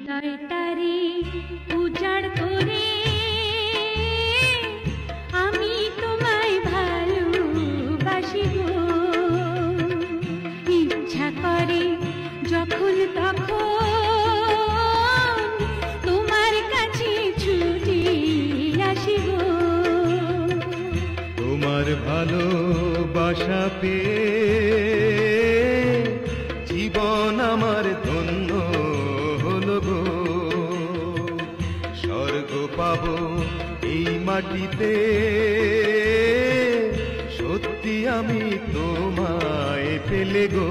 হৃদয়টারে উজাড় করে আমি তোমায় ভালোবাসি গো। ইচ্ছা করে যখন তখন তোমার কাছে ছুটি আসি গো। তোমার ভালোবাসা পেয়ে জীবন আমার ধন্য হলো গো। স্বর্গ পাবো এই মাটিতে, সত্যি আমি তোমায় পেলে গো।